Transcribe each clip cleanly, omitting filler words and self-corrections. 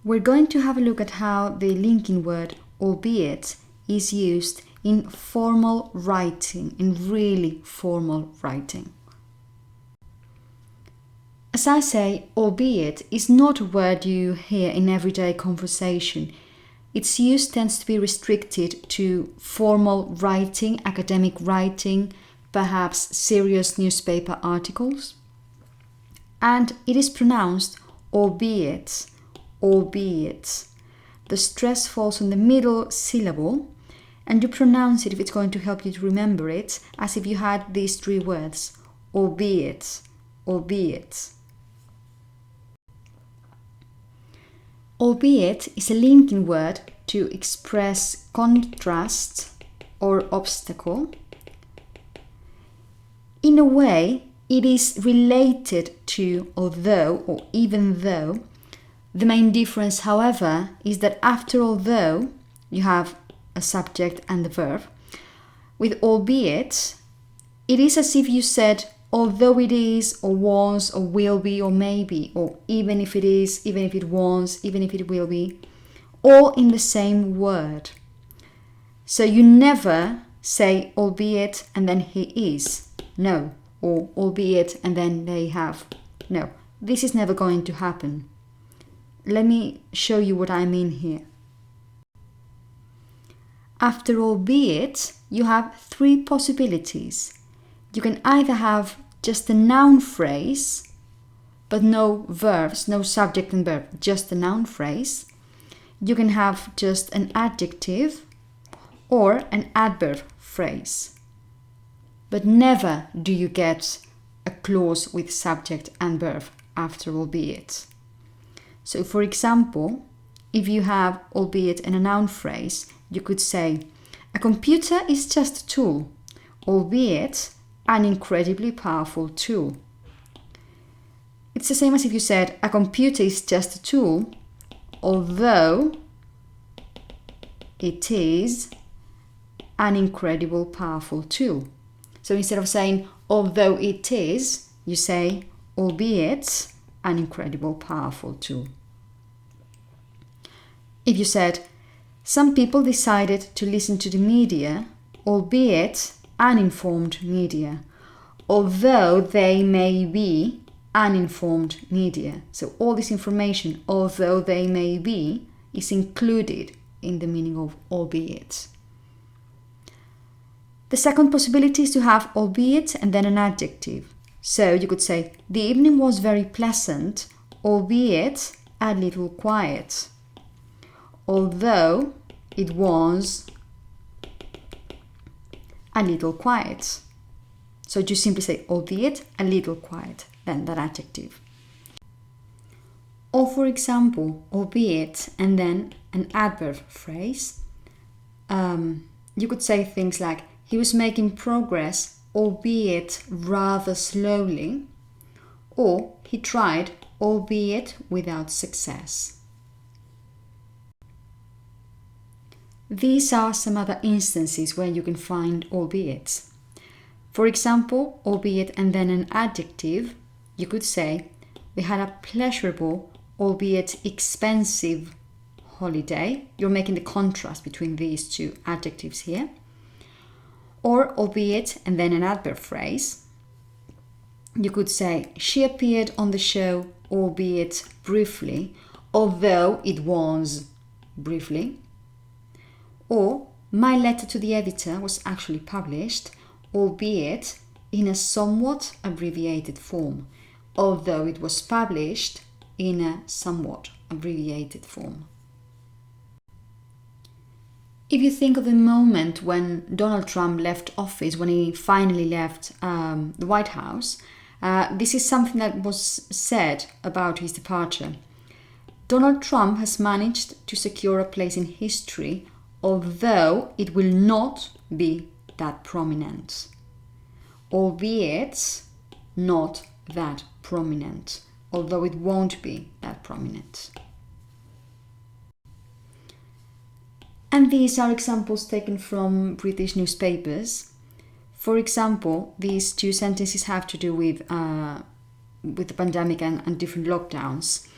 we're going to have a look at how the linking word albeit is used in formal writing, in really formal writing. As I say, albeit is not a word you hear in everyday conversation. Its use tends to be restricted to formal writing, academic writing, perhaps serious newspaper articles. And it is pronounced albeit, albeit. The stress falls on the middle syllable, and you pronounce it, if it's going to help you to remember it, as if you had these three words, albeit, albeit. Albeit is a linking word to express contrast or obstacle. In a way, it is related to although or even though. The main difference, however, is that after although, you have a subject and the verb. With albeit, it is as if you said although it is, or was, or will be, or maybe, or even if it is, even if it was, even if it will be, all in the same word. So you never say albeit and then he is. No. Or albeit and then they have. No. This is never going to happen. Let me show you what I mean here. After albeit, you have three possibilities. You can either have just a noun phrase, but no verbs, no subject and verb, just a noun phrase. You can have just an adjective or an adverb phrase. But never do you get a clause with subject and verb after albeit. So for example, if you have albeit and a noun phrase, you could say, a computer is just a tool, albeit an incredibly powerful tool. It's the same as if you said, a computer is just a tool, although it is an incredible powerful tool. So instead of saying, although it is, you say, albeit an incredible powerful tool. If you said, some people decided to listen to the media, albeit uninformed media, although they may be uninformed media. So all this information, although they may be, is included in the meaning of albeit. The second possibility is to have albeit and then an adjective. So you could say, the evening was very pleasant, albeit a little quiet. Although it was a little quiet. So you simply say, albeit a little quiet, then that adjective. Or for example, albeit and then an adverb phrase. You could say things like, he was making progress, albeit rather slowly, or he tried, albeit without success. These are some other instances where you can find albeit. For example, albeit and then an adjective, you could say, we had a pleasurable, albeit expensive holiday. You're making the contrast between these two adjectives here. Or albeit and then an adverb phrase. You could say, she appeared on the show, albeit briefly, although it was briefly. Or, my letter to the editor was actually published, albeit in a somewhat abbreviated form, although it was published in a somewhat abbreviated form. If you think of the moment when Donald Trump left office, when he finally left the White House, this is something that was said about his departure. Donald Trump has managed to secure a place in history, although it will not be that prominent. Albeit not that prominent, although it won't be that prominent. And these are examples taken from British newspapers. For example, these two sentences have to do with the pandemic and different lockdowns.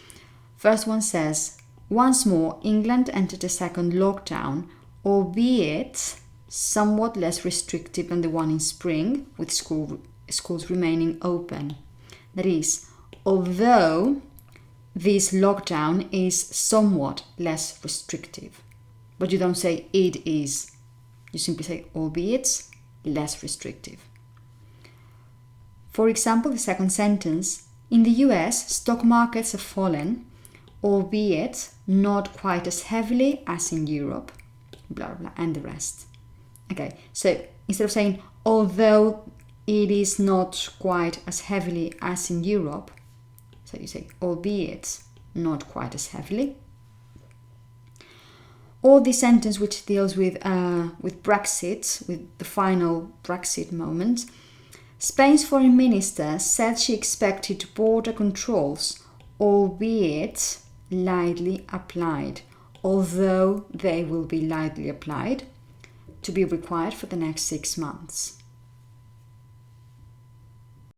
First one says, Once more, England entered a second lockdown, albeit somewhat less restrictive than the one in spring, with schools remaining open. That is, although this lockdown is somewhat less restrictive. But you don't say it is. You simply say albeit less restrictive. For example, the second sentence, in the US, stock markets have fallen, albeit not quite as heavily as in Europe, blah, blah, and the rest. Okay, so instead of saying, although it is not quite as heavily as in Europe, so you say, albeit not quite as heavily. Or the sentence which deals with Brexit, with the final Brexit moment. Spain's foreign minister said she expected border controls, albeit lightly applied, although they will be lightly applied, to be required for the next 6 months.